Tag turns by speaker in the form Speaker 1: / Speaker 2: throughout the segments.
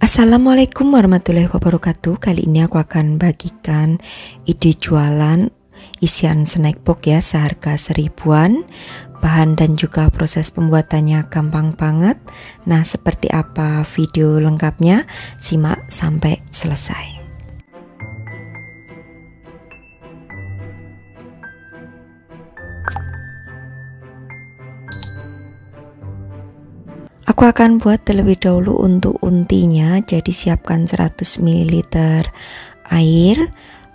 Speaker 1: Assalamualaikum warahmatullahi wabarakatuh. Kali ini aku akan bagikan ide jualan isian snack box ya, seharga 1000-an. Bahan dan juga proses pembuatannya gampang banget. Nah, seperti apa video lengkapnya? Simak sampai selesai. Aku akan buat terlebih dahulu untuk untinya, jadi siapkan 100 ml air,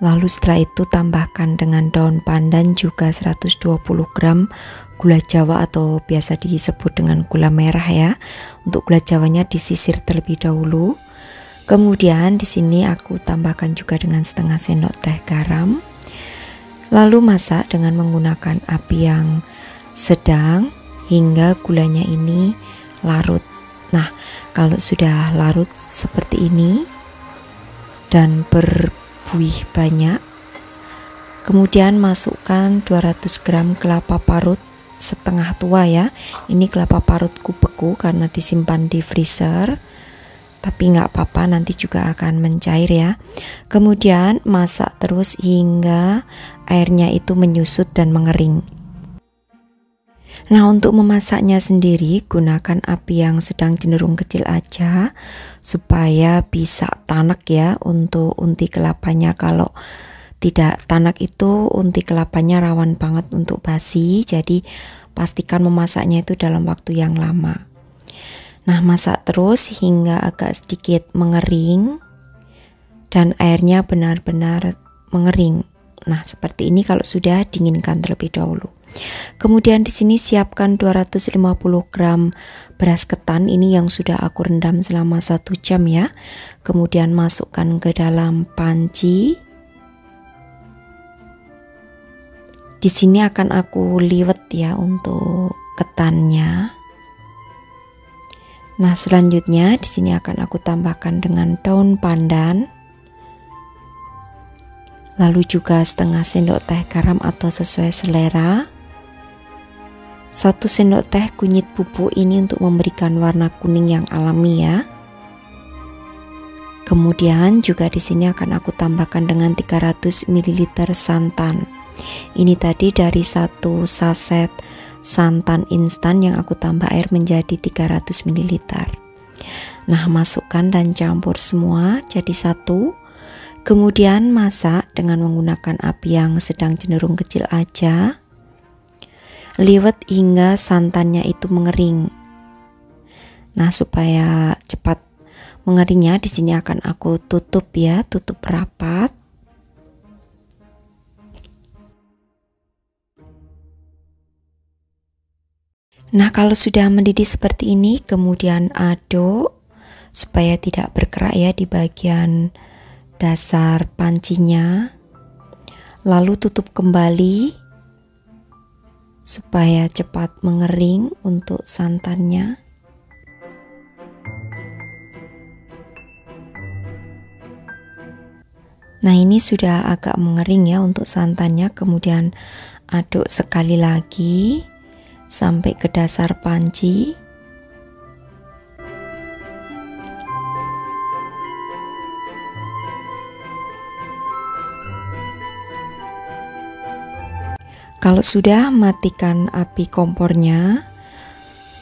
Speaker 1: lalu setelah itu tambahkan dengan daun pandan juga 120 gram gula jawa atau biasa disebut dengan gula merah ya. Untuk gula jawanya disisir terlebih dahulu. Kemudian di sini aku tambahkan juga dengan setengah sendok teh garam. Lalu masak dengan menggunakan api yang sedang hingga gulanya ini larut. Nah, kalau sudah larut seperti ini dan berbuih banyak, kemudian masukkan 200 gram kelapa parut setengah tua ya. Ini kelapa parutku beku karena disimpan di freezer, tapi nggak apa-apa, nanti juga akan mencair ya. Kemudian masak terus hingga airnya itu menyusut dan mengering. Nah, untuk memasaknya sendiri gunakan api yang sedang cenderung kecil aja supaya bisa tanak ya untuk unti kelapanya. Kalau tidak tanak itu unti kelapanya rawan banget untuk basi, jadi pastikan memasaknya itu dalam waktu yang lama. Nah, masak terus hingga agak sedikit mengering dan airnya benar-benar mengering. Nah, seperti ini. Kalau sudah, dinginkan terlebih dahulu. Kemudian di sini siapkan 250 gram beras ketan, ini yang sudah aku rendam selama 1 jam ya. Kemudian masukkan ke dalam panci. Di sini akan aku liwet ya untuk ketannya. Nah, selanjutnya di sini akan aku tambahkan dengan daun pandan. Lalu juga setengah sendok teh garam atau sesuai selera. 1 sendok teh kunyit bubuk, ini untuk memberikan warna kuning yang alami ya. Kemudian juga di sini akan aku tambahkan dengan 300 ml santan. Ini tadi dari 1 saset santan instan yang aku tambah air menjadi 300 ml. Nah, masukkan dan campur semua jadi satu. Kemudian masak dengan menggunakan api yang sedang cenderung kecil aja. Liwet hingga santannya itu mengering. Nah, supaya cepat mengeringnya di sini akan aku tutup ya, tutup rapat. Nah, kalau sudah mendidih seperti ini, kemudian aduk supaya tidak berkerak ya di bagian dasar pancinya. Lalu tutup kembali supaya cepat mengering untuk santannya. Nah, ini sudah agak mengering ya untuk santannya. Kemudian aduk sekali lagi sampai ke dasar panci. Kalau sudah, matikan api kompornya.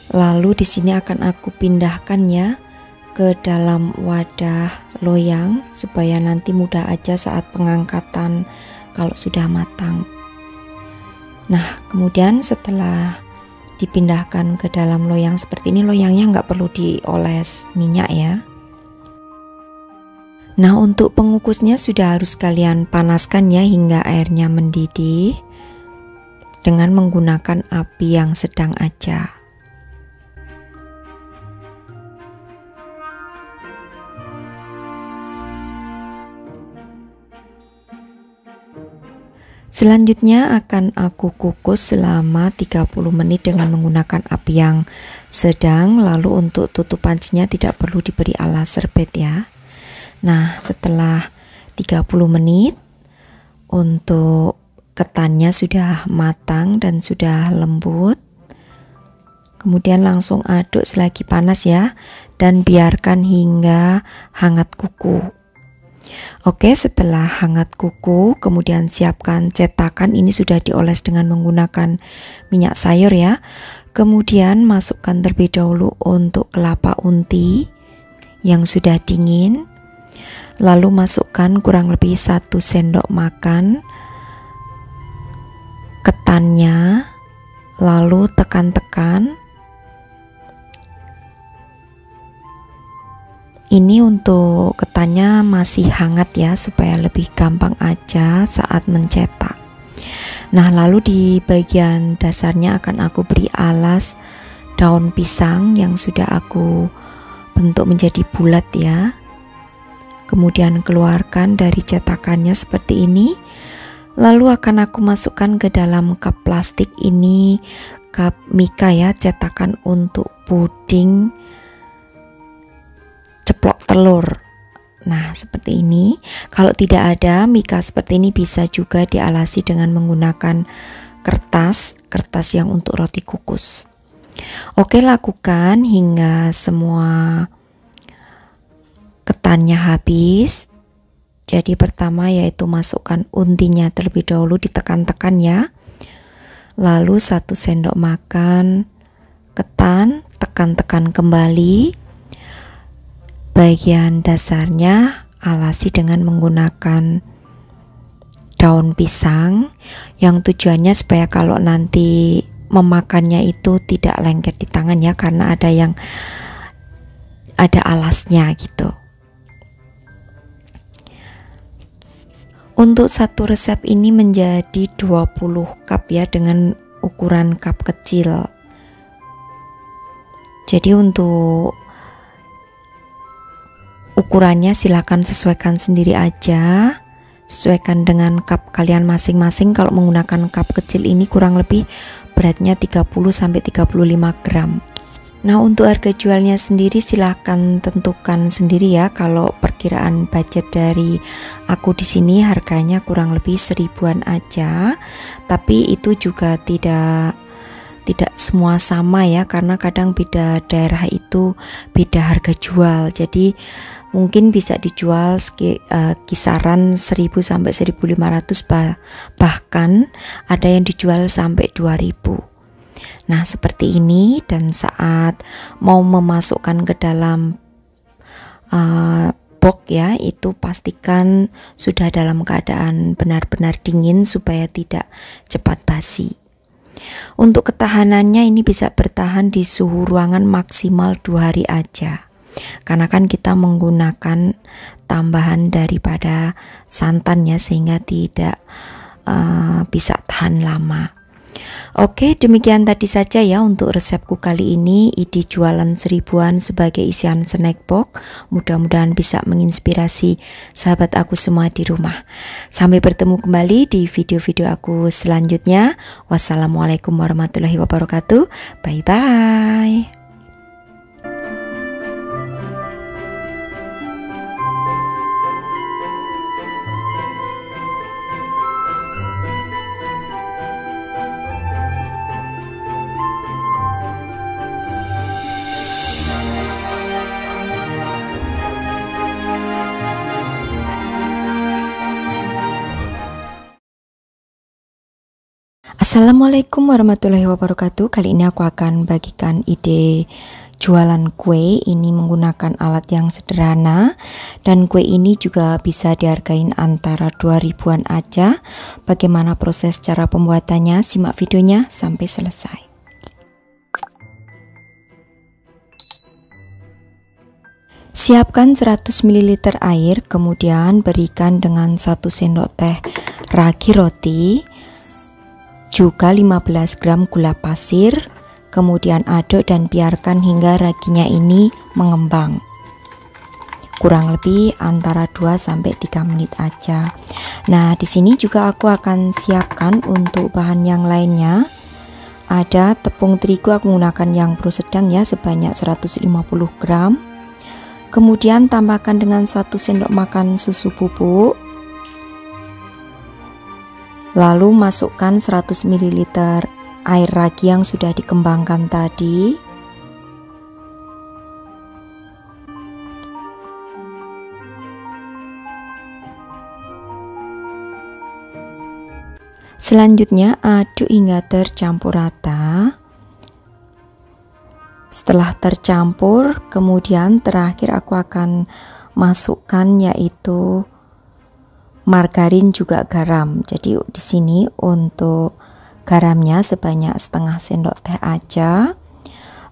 Speaker 1: Lalu di sini akan aku pindahkan ya ke dalam wadah loyang supaya nanti mudah aja saat pengangkatan kalau sudah matang. Nah, kemudian setelah dipindahkan ke dalam loyang seperti ini, loyangnya nggak perlu dioles minyak ya. Nah, untuk pengukusnya sudah harus kalian panaskan ya hingga airnya mendidih dengan menggunakan api yang sedang aja. Selanjutnya akan aku kukus selama 30 menit dengan menggunakan api yang sedang. Lalu untuk tutup pancinya tidak perlu diberi alas serbet ya. Nah, setelah 30 menit untuk ketannya sudah matang dan sudah lembut. Kemudian langsung aduk selagi panas ya, dan biarkan hingga hangat kuku. Oke, setelah hangat kuku, kemudian siapkan cetakan. Ini sudah dioles dengan menggunakan minyak sayur ya. Kemudian masukkan terlebih dahulu untuk kelapa unti yang sudah dingin. Lalu masukkan kurang lebih 1 sendok makan ketannya, lalu tekan-tekan. Ini untuk ketannya masih hangat ya, supaya lebih gampang aja saat mencetak. Nah, lalu di bagian dasarnya akan aku beri alas daun pisang yang sudah aku bentuk menjadi bulat ya. Kemudian keluarkan dari cetakannya seperti ini. Lalu akan aku masukkan ke dalam cup plastik ini, cup Mika ya, cetakan untuk puding ceplok telur. Nah, seperti ini. Kalau tidak ada Mika seperti ini, bisa juga dialasi dengan menggunakan kertas yang untuk roti kukus. Oke, lakukan hingga semua ketannya habis. Jadi pertama yaitu masukkan untinya terlebih dahulu, ditekan-tekan ya. Lalu 1 sendok makan ketan, tekan-tekan kembali. Bagian dasarnya alasi dengan menggunakan daun pisang, yang tujuannya supaya kalau nanti memakannya itu tidak lengket di tangan ya, karena ada alasnya gitu. Untuk satu resep ini menjadi 20 cup ya, dengan ukuran cup kecil. Jadi untuk ukurannya silakan sesuaikan sendiri aja, sesuaikan dengan cup kalian masing-masing. Kalau menggunakan cup kecil ini kurang lebih beratnya 30-35 gram. Nah, untuk harga jualnya sendiri silahkan tentukan sendiri ya. Kalau perkiraan budget dari aku di sini harganya kurang lebih 1000-an aja. Tapi itu juga tidak semua sama ya, karena kadang beda daerah itu beda harga jual. Jadi mungkin bisa dijual kisaran 1000 sampai 1500, bahkan ada yang dijual sampai 2000. Nah, seperti ini. Dan saat mau memasukkan ke dalam box ya, itu pastikan sudah dalam keadaan benar-benar dingin supaya tidak cepat basi. Untuk ketahanannya ini bisa bertahan di suhu ruangan maksimal 2 hari aja, karena kan kita menggunakan tambahan daripada santannya, sehingga tidak bisa tahan lama. Oke, demikian tadi saja ya untuk resepku kali ini. Ide jualan 1000-an sebagai isian snack box mudah-mudahan bisa menginspirasi sahabat aku semua di rumah. Sampai bertemu kembali di video-video aku selanjutnya. Wassalamualaikum warahmatullahi wabarakatuh. Bye bye. Assalamualaikum warahmatullahi wabarakatuh. Kali ini aku akan bagikan ide jualan kue. Ini menggunakan alat yang sederhana, dan kue ini juga bisa dihargain antara 2000-an aja. Bagaimana proses cara pembuatannya? Simak videonya sampai selesai. Siapkan 100 ml air, kemudian berikan dengan 1 sendok teh ragi roti, juga 15 gram gula pasir. Kemudian aduk dan biarkan hingga raginya ini mengembang. Kurang lebih antara 2-3 menit aja. Nah, di sini juga aku akan siapkan untuk bahan yang lainnya. Ada tepung terigu, aku menggunakan yang pro sedang ya, sebanyak 150 gram. Kemudian tambahkan dengan 1 sendok makan susu bubuk. Lalu masukkan 100 ml air ragi yang sudah dikembangkan tadi. Selanjutnya aduk hingga tercampur rata. Setelah tercampur, kemudian terakhir aku akan masukkan yaitu margarin juga garam. Jadi di sini untuk garamnya sebanyak setengah sendok teh aja.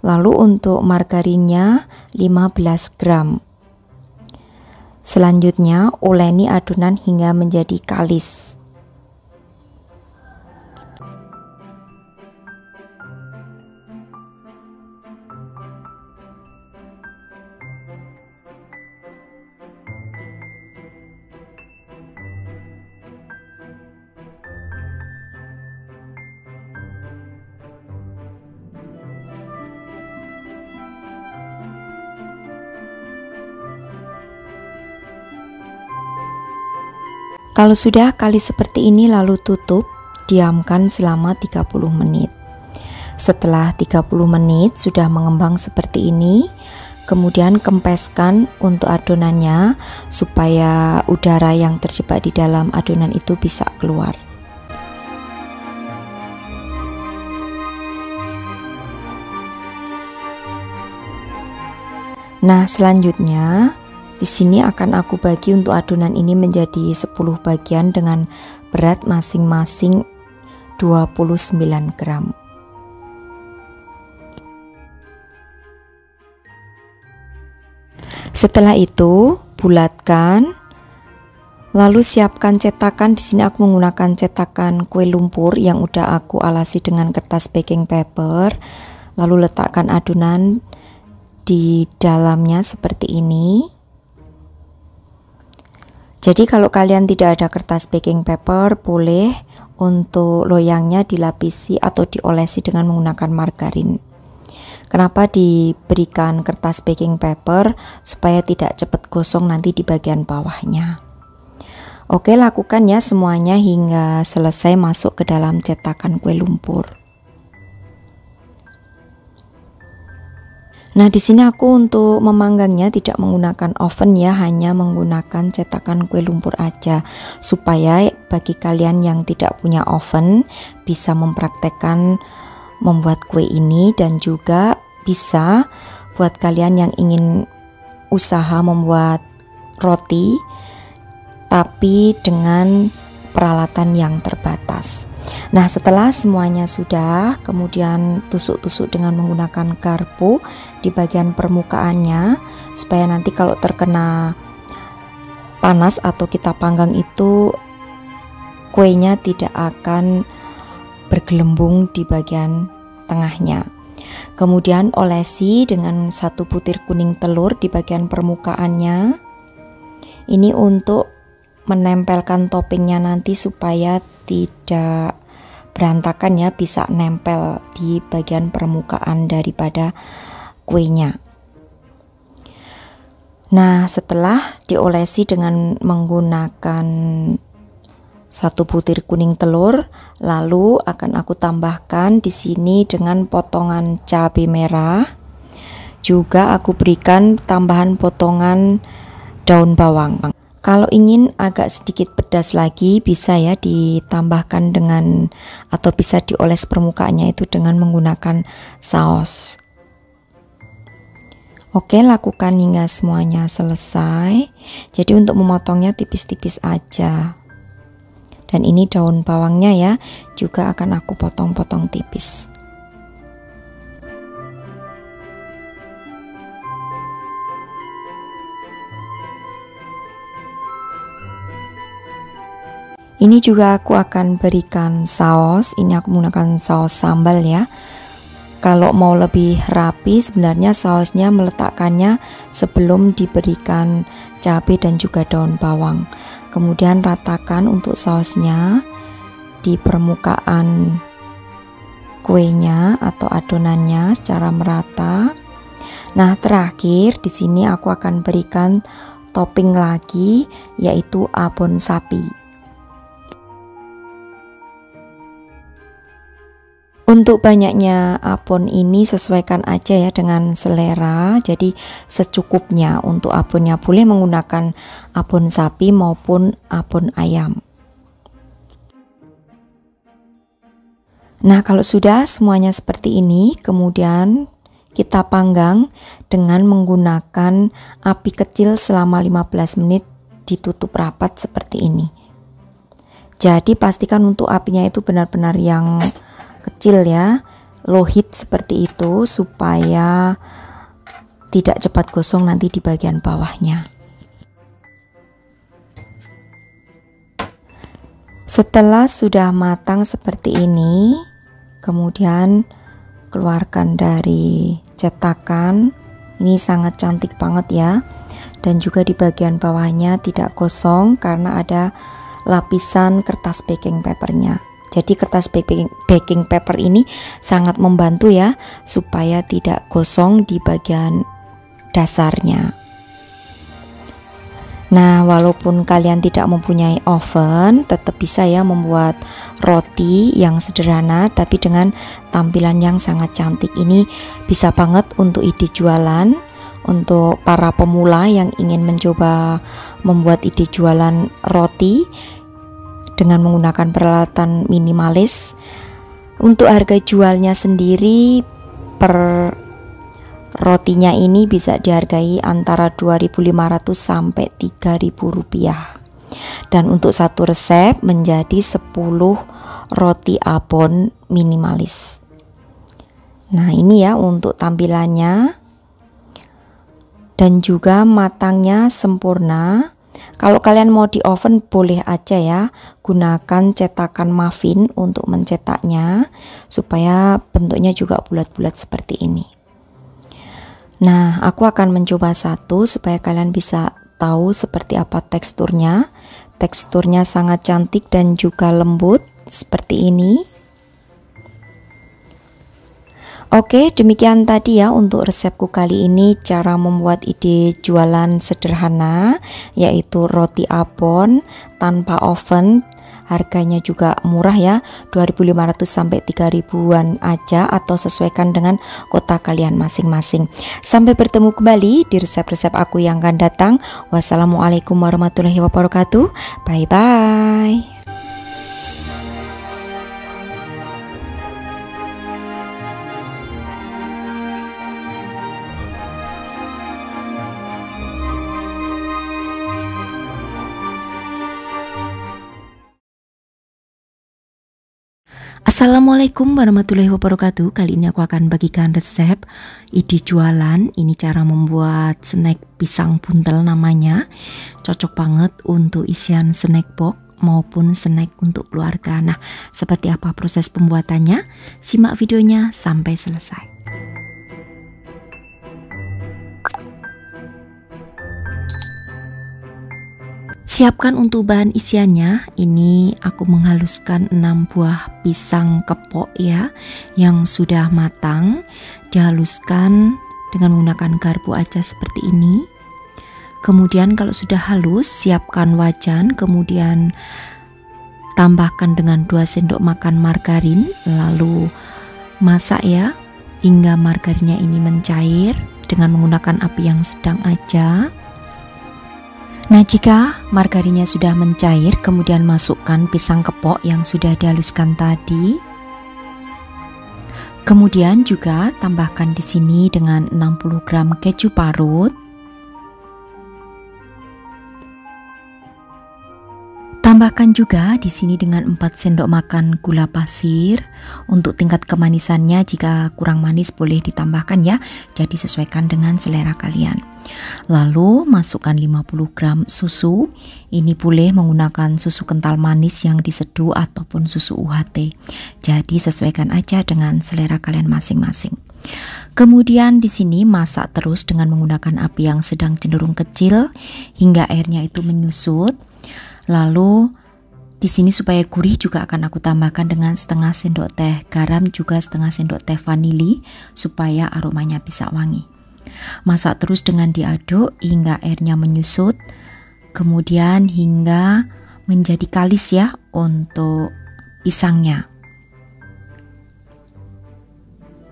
Speaker 1: Lalu untuk margarinnya 15 gram. Selanjutnya uleni adonan hingga menjadi kalis. Kalau sudah kalis seperti ini lalu tutup, diamkan selama 30 menit. Setelah 30 menit sudah mengembang seperti ini, kemudian kempeskan untuk adonannya supaya udara yang terjebak di dalam adonan itu bisa keluar. Nah, selanjutnya di sini akan aku bagi untuk adonan ini menjadi 10 bagian dengan berat masing-masing 29 gram. Setelah itu, bulatkan. Lalu siapkan cetakan. Di sini aku menggunakan cetakan kue lumpur yang udah aku alasi dengan kertas baking paper. Lalu letakkan adonan di dalamnya seperti ini. Jadi kalau kalian tidak ada kertas baking paper, boleh untuk loyangnya dilapisi atau diolesi dengan menggunakan margarin. Kenapa diberikan kertas baking paper? Supaya tidak cepat gosong nanti di bagian bawahnya. Oke, lakukan ya semuanya hingga selesai masuk ke dalam cetakan kue lumpur. Nah, di sini aku untuk memanggangnya tidak menggunakan oven ya, hanya menggunakan cetakan kue lumpur aja, supaya bagi kalian yang tidak punya oven bisa mempraktekkan membuat kue ini, dan juga bisa buat kalian yang ingin usaha membuat roti tapi dengan peralatan yang terbatas. Nah, setelah semuanya sudah, kemudian tusuk-tusuk dengan menggunakan garpu di bagian permukaannya supaya nanti kalau terkena panas atau kita panggang itu kuenya tidak akan bergelembung di bagian tengahnya. Kemudian olesi dengan 1 butir kuning telur di bagian permukaannya. Ini untuk menempelkan toppingnya nanti supaya tidak berantakan ya, bisa nempel di bagian permukaan daripada kuenya. Nah, setelah diolesi dengan menggunakan 1 butir kuning telur, lalu akan aku tambahkan di sini dengan potongan cabai merah. Juga aku berikan tambahan potongan daun bawang. Kalau ingin agak sedikit pedas lagi, bisa ya ditambahkan dengan atau bisa dioles permukaannya itu dengan menggunakan saus. Oke, lakukan hingga semuanya selesai. Jadi untuk memotongnya tipis-tipis aja. Dan ini daun bawangnya ya, juga akan aku potong-potong tipis. Ini juga aku akan berikan saus. Ini aku menggunakan saus sambal ya. Kalau mau lebih rapi, sebenarnya sausnya meletakkannya sebelum diberikan cabai dan juga daun bawang. Kemudian ratakan untuk sausnya di permukaan kuenya atau adonannya secara merata. Nah, terakhir di sini aku akan berikan topping lagi, yaitu abon sapi. Untuk banyaknya abon ini sesuaikan aja ya dengan selera, jadi secukupnya. Untuk abonnya boleh menggunakan abon sapi maupun abon ayam. Nah, kalau sudah semuanya seperti ini, kemudian kita panggang dengan menggunakan api kecil selama 15 menit ditutup rapat seperti ini. Jadi pastikan untuk apinya itu benar-benar yang kecil ya, low heat seperti itu supaya tidak cepat gosong nanti di bagian bawahnya. Setelah sudah matang seperti ini, kemudian keluarkan dari cetakan. Ini sangat cantik banget ya, dan juga di bagian bawahnya tidak gosong karena ada lapisan kertas baking papernya. Jadi kertas baking paper ini sangat membantu ya supaya tidak gosong di bagian dasarnya. Nah, walaupun kalian tidak mempunyai oven, tetap bisa ya membuat roti yang sederhana tapi dengan tampilan yang sangat cantik. Ini bisa banget untuk ide jualan, untuk para pemula yang ingin mencoba membuat ide jualan roti dengan menggunakan peralatan minimalis. Untuk harga jualnya sendiri per rotinya ini bisa dihargai antara 2.500 sampai 3.000 rupiah. Dan untuk satu resep menjadi 10 roti abon minimalis. Nah, ini ya untuk tampilannya, dan juga matangnya sempurna. Kalau kalian mau di oven boleh aja ya, gunakan cetakan muffin untuk mencetaknya supaya bentuknya juga bulat-bulat seperti ini. Nah, aku akan mencoba satu supaya kalian bisa tahu seperti apa teksturnya. Teksturnya sangat cantik dan juga lembut seperti ini. Oke, demikian tadi ya untuk resepku kali ini, cara membuat ide jualan sederhana yaitu roti abon tanpa oven. Harganya juga murah ya, 2.500 sampai 3.000-an aja, atau sesuaikan dengan kota kalian masing-masing. Sampai bertemu kembali di resep-resep aku yang akan datang. Wassalamualaikum warahmatullahi wabarakatuh. Bye bye. Assalamualaikum warahmatullahi wabarakatuh. Kali ini aku akan bagikan resep ide jualan. Ini cara membuat snack pisang buntel namanya. Cocok banget untuk isian snack box maupun snack untuk keluarga. Nah, seperti apa proses pembuatannya? Simak videonya sampai selesai. Siapkan untuk bahan isiannya. Ini aku menghaluskan 6 buah pisang kepok ya, yang sudah matang. Dihaluskan dengan menggunakan garpu aja seperti ini. Kemudian kalau sudah halus, siapkan wajan, kemudian tambahkan dengan 2 sendok makan margarin, lalu masak ya hingga margarinnya ini mencair dengan menggunakan api yang sedang aja. Nah, jika margarinnya sudah mencair, kemudian masukkan pisang kepok yang sudah dihaluskan tadi. Kemudian juga tambahkan di sini dengan 60 gram keju parut. Tambahkan juga di sini dengan 4 sendok makan gula pasir. Untuk tingkat kemanisannya jika kurang manis boleh ditambahkan ya. Jadi sesuaikan dengan selera kalian. Lalu masukkan 50 gram susu. Ini boleh menggunakan susu kental manis yang diseduh ataupun susu UHT. Jadi sesuaikan aja dengan selera kalian masing-masing. Kemudian di sini masak terus dengan menggunakan api yang sedang cenderung kecil hingga airnya itu menyusut. Lalu di sini supaya gurih juga akan aku tambahkan dengan setengah sendok teh garam, juga setengah sendok teh vanili supaya aromanya bisa wangi. Masak terus dengan diaduk hingga airnya menyusut, kemudian hingga menjadi kalis ya untuk pisangnya.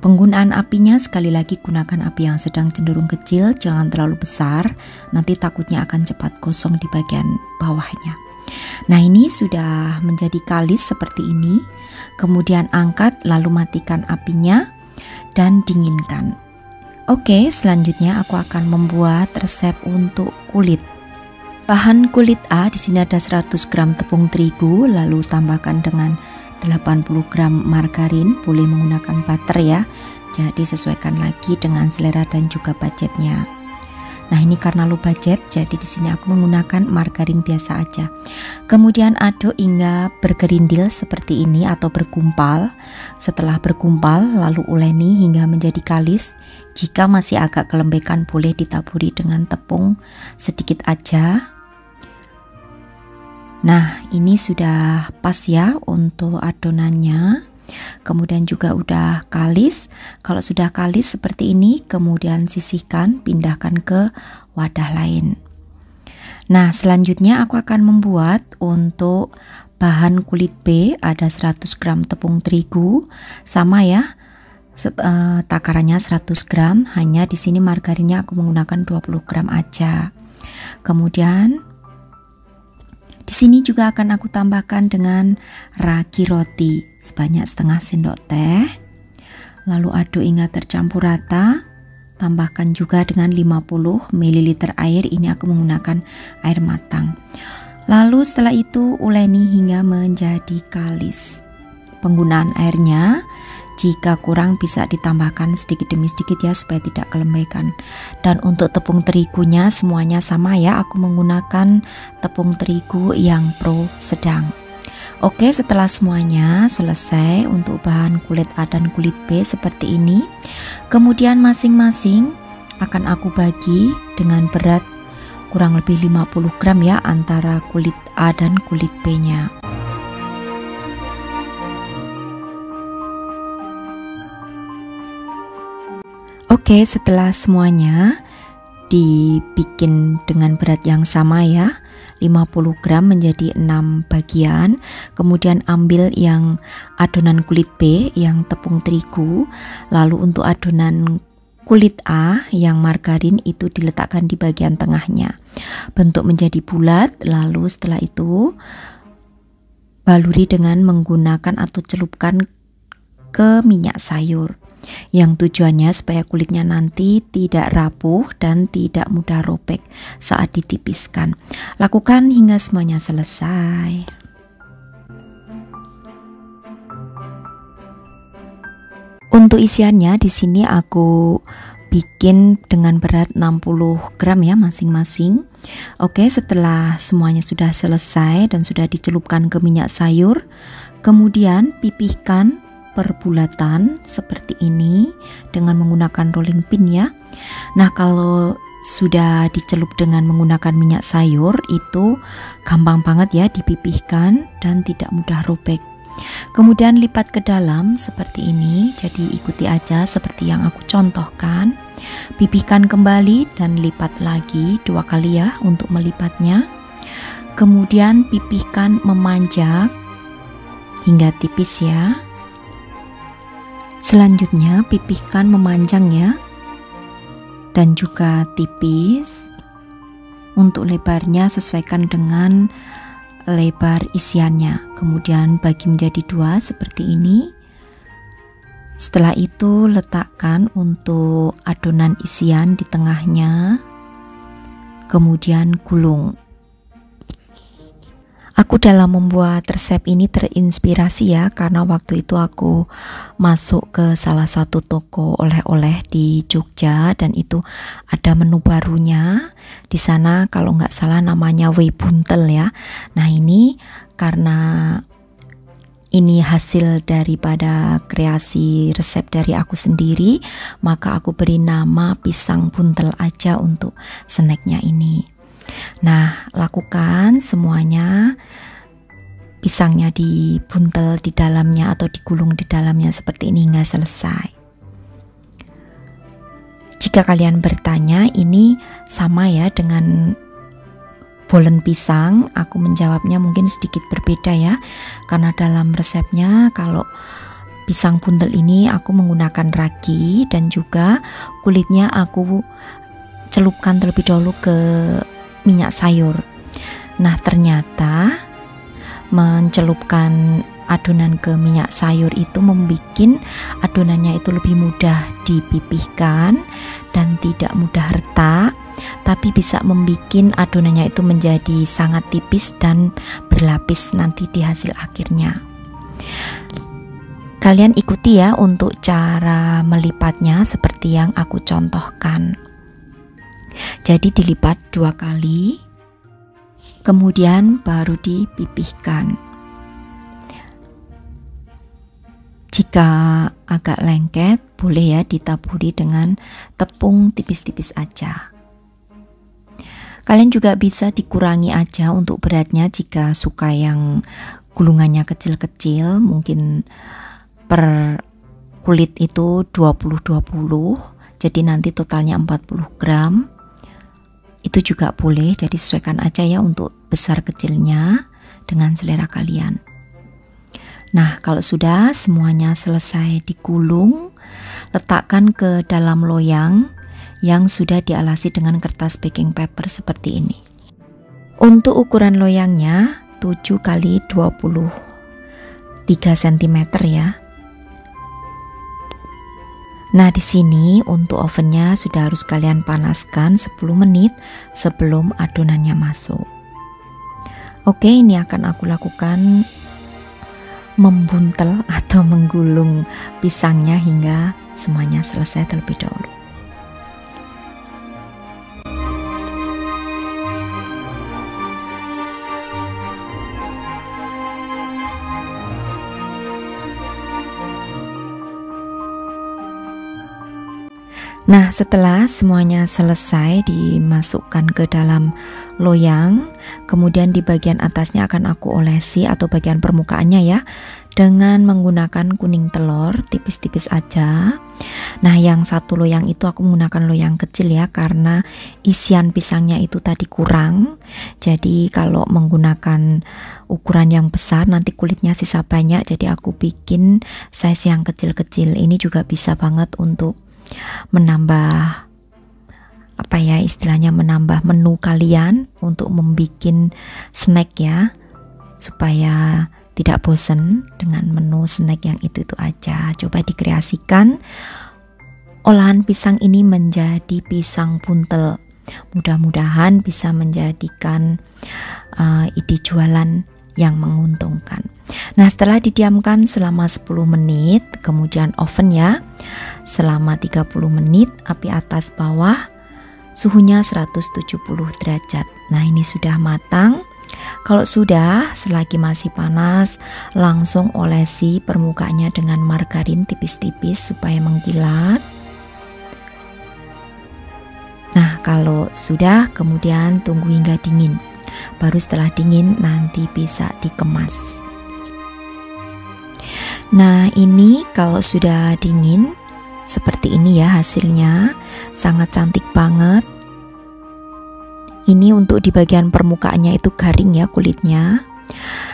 Speaker 1: Penggunaan apinya sekali lagi gunakan api yang sedang cenderung kecil, jangan terlalu besar, nanti takutnya akan cepat gosong di bagian bawahnya. Nah, ini sudah menjadi kalis seperti ini. Kemudian angkat lalu matikan apinya dan dinginkan. Oke, selanjutnya aku akan membuat resep untuk kulit. Bahan kulit A di sini ada 100 gram tepung terigu, lalu tambahkan dengan 80 gram margarin, boleh menggunakan butter ya. Jadi sesuaikan lagi dengan selera dan juga budgetnya. Nah, ini karena low budget, jadi di sini aku menggunakan margarin biasa aja. Kemudian aduk hingga bergerindil seperti ini atau bergumpal. Setelah bergumpal, lalu uleni hingga menjadi kalis. Jika masih agak kelembekan, boleh ditaburi dengan tepung sedikit aja. Nah, ini sudah pas ya untuk adonannya. Kemudian juga udah kalis. Kalau sudah kalis seperti ini, kemudian sisihkan, pindahkan ke wadah lain. Nah, selanjutnya aku akan membuat untuk bahan kulit B, ada 100 gram tepung terigu, sama ya. Takarannya 100 gram, hanya di sini margarinnya aku menggunakan 20 gram aja. Kemudian di sini juga akan aku tambahkan dengan ragi roti sebanyak setengah sendok teh. Lalu aduk hingga tercampur rata. Tambahkan juga dengan 50 ml air, ini aku menggunakan air matang. Lalu setelah itu uleni hingga menjadi kalis. Penggunaan airnya, jika kurang bisa ditambahkan sedikit demi sedikit ya supaya tidak kelembekan. Dan untuk tepung terigunya semuanya sama ya, aku menggunakan tepung terigu yang pro sedang. Oke, setelah semuanya selesai untuk bahan kulit A dan kulit B seperti ini, kemudian masing-masing akan aku bagi dengan berat kurang lebih 50 gram ya antara kulit A dan kulit B nya. Oke, setelah semuanya dibikin dengan berat yang sama ya, 50 gram menjadi 6 bagian. Kemudian ambil yang adonan kulit B yang tepung terigu. Lalu untuk adonan kulit A yang margarin itu diletakkan di bagian tengahnya. Bentuk menjadi bulat, lalu setelah itu baluri dengan menggunakan atau celupkan ke minyak sayur. Yang tujuannya supaya kulitnya nanti tidak rapuh dan tidak mudah robek saat ditipiskan. Lakukan hingga semuanya selesai. Untuk isiannya di sini aku bikin dengan berat 60 gram ya masing-masing. Oke, setelah semuanya sudah selesai dan sudah dicelupkan ke minyak sayur, kemudian pipihkan perbulatan seperti ini dengan menggunakan rolling pin ya. Nah, kalau sudah dicelup dengan menggunakan minyak sayur itu gampang banget ya dipipihkan dan tidak mudah robek. Kemudian lipat ke dalam seperti ini, jadi ikuti aja seperti yang aku contohkan. Pipihkan kembali dan lipat lagi 2 kali ya untuk melipatnya. Kemudian pipihkan memanjang hingga tipis ya. Selanjutnya pipihkan memanjang ya, dan juga tipis. Untuk lebarnya sesuaikan dengan lebar isiannya. Kemudian bagi menjadi 2 seperti ini. Setelah itu letakkan untuk adonan isian di tengahnya. Kemudian gulung. Aku dalam membuat resep ini terinspirasi ya, karena waktu itu aku masuk ke salah satu toko oleh-oleh di Jogja dan itu ada menu barunya. Di sana kalau nggak salah namanya Wei Buntel ya. Nah, ini karena ini hasil daripada kreasi resep dari aku sendiri, maka aku beri nama pisang buntel aja untuk snacknya ini. Nah, lakukan semuanya, pisangnya dibuntel di dalamnya atau digulung di dalamnya seperti ini hingga selesai. Jika kalian bertanya, ini sama ya dengan bolen pisang, aku menjawabnya mungkin sedikit berbeda ya, karena dalam resepnya kalau pisang buntel ini aku menggunakan ragi dan juga kulitnya aku celupkan terlebih dahulu ke minyak sayur. Nah, ternyata mencelupkan adonan ke minyak sayur itu membuat adonannya itu lebih mudah dipipihkan dan tidak mudah retak, tapi bisa membuat adonannya itu menjadi sangat tipis dan berlapis nanti di hasil akhirnya. Kalian ikuti ya untuk cara melipatnya seperti yang aku contohkan. Jadi dilipat 2 kali, kemudian baru dipipihkan. Jika agak lengket, boleh ya ditaburi dengan tepung tipis-tipis aja. Kalian juga bisa dikurangi aja untuk beratnya jika suka yang gulungannya kecil-kecil, mungkin per kulit itu 20-20, jadi nanti totalnya 40 gram. Itu juga boleh, jadi sesuaikan aja ya untuk besar kecilnya dengan selera kalian. Nah, kalau sudah semuanya selesai digulung, letakkan ke dalam loyang yang sudah dialasi dengan kertas baking paper seperti ini. Untuk ukuran loyangnya 7 x 23 cm ya. Nah, di sini untuk ovennya sudah harus kalian panaskan 10 menit sebelum adonannya masuk. Oke, ini akan aku lakukan membuntel atau menggulung pisangnya hingga semuanya selesai terlebih dahulu. Nah, setelah semuanya selesai dimasukkan ke dalam loyang, kemudian di bagian atasnya akan aku olesi atau bagian permukaannya ya, dengan menggunakan kuning telur tipis-tipis aja. Nah, yang satu loyang itu aku menggunakan loyang kecil ya, karena isian pisangnya itu tadi kurang. Jadi kalau menggunakan ukuran yang besar nanti kulitnya sisa banyak, jadi aku bikin size yang kecil-kecil. Ini juga bisa banget untuk menambah istilahnya menambah menu kalian untuk membuat snack ya, supaya tidak bosen dengan menu snack yang itu aja. Coba dikreasikan olahan pisang ini menjadi pisang buntel. Mudah-mudahan bisa menjadikan ide jualan yang menguntungkan. Nah, setelah didiamkan selama 10 menit, kemudian oven ya selama 30 menit, api atas bawah, suhunya 170 derajat. Nah, ini sudah matang. Kalau sudah, selagi masih panas, langsung olesi permukaannya dengan margarin tipis-tipis supaya mengkilat. Nah, kalau sudah, kemudian tunggu hingga dingin. Baru setelah dingin nanti bisa dikemas. Nah, ini kalau sudah dingin seperti ini ya hasilnya, sangat cantik banget. Ini untuk di bagian permukaannya itu garing ya kulitnya.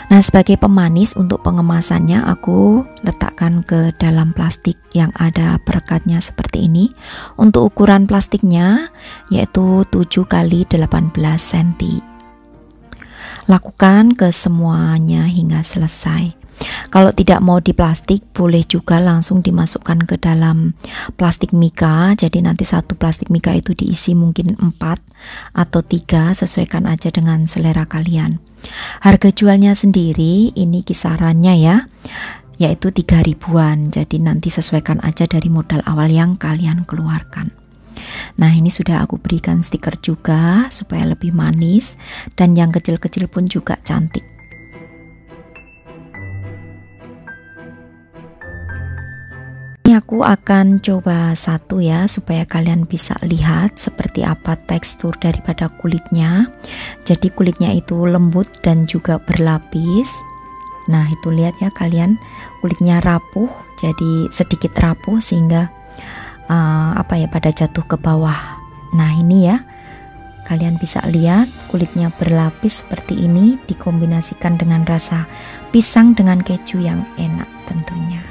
Speaker 1: Nah, sebagai pemanis untuk pengemasannya aku letakkan ke dalam plastik yang ada perekatnya seperti ini. Untuk ukuran plastiknya yaitu 7 x 18 cm. Lakukan ke semuanya hingga selesai. Kalau tidak mau di plastik, boleh juga langsung dimasukkan ke dalam plastik mika. Jadi nanti satu plastik mika itu diisi mungkin 4 atau 3, sesuaikan aja dengan selera kalian. Harga jualnya sendiri ini kisarannya ya, yaitu 3 ribuan. Jadi nanti sesuaikan aja dari modal awal yang kalian keluarkan. Nah, ini sudah aku berikan stiker juga supaya lebih manis, dan yang kecil-kecil pun juga cantik. Ini aku akan coba satu ya, supaya kalian bisa lihat seperti apa tekstur daripada kulitnya. Jadi kulitnya itu lembut dan juga berlapis. Nah, itu lihat ya kalian, kulitnya rapuh, jadi sedikit rapuh sehingga pada jatuh ke bawah. Nah, ini ya kalian bisa lihat kulitnya berlapis seperti ini, dikombinasikan dengan rasa pisang dengan keju yang enak tentunya.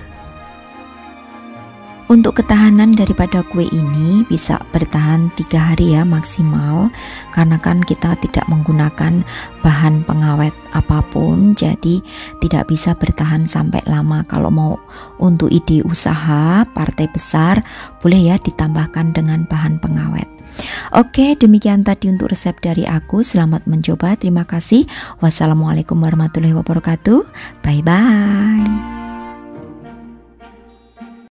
Speaker 1: Untuk ketahanan daripada kue ini bisa bertahan 3 hari ya maksimal, karena kan kita tidak menggunakan bahan pengawet apapun, jadi tidak bisa bertahan sampai lama. Kalau mau untuk ide usaha partai besar, boleh ya ditambahkan dengan bahan pengawet. Oke, demikian tadi untuk resep dari aku. Selamat mencoba, terima kasih. Wassalamualaikum warahmatullahi wabarakatuh. Bye bye.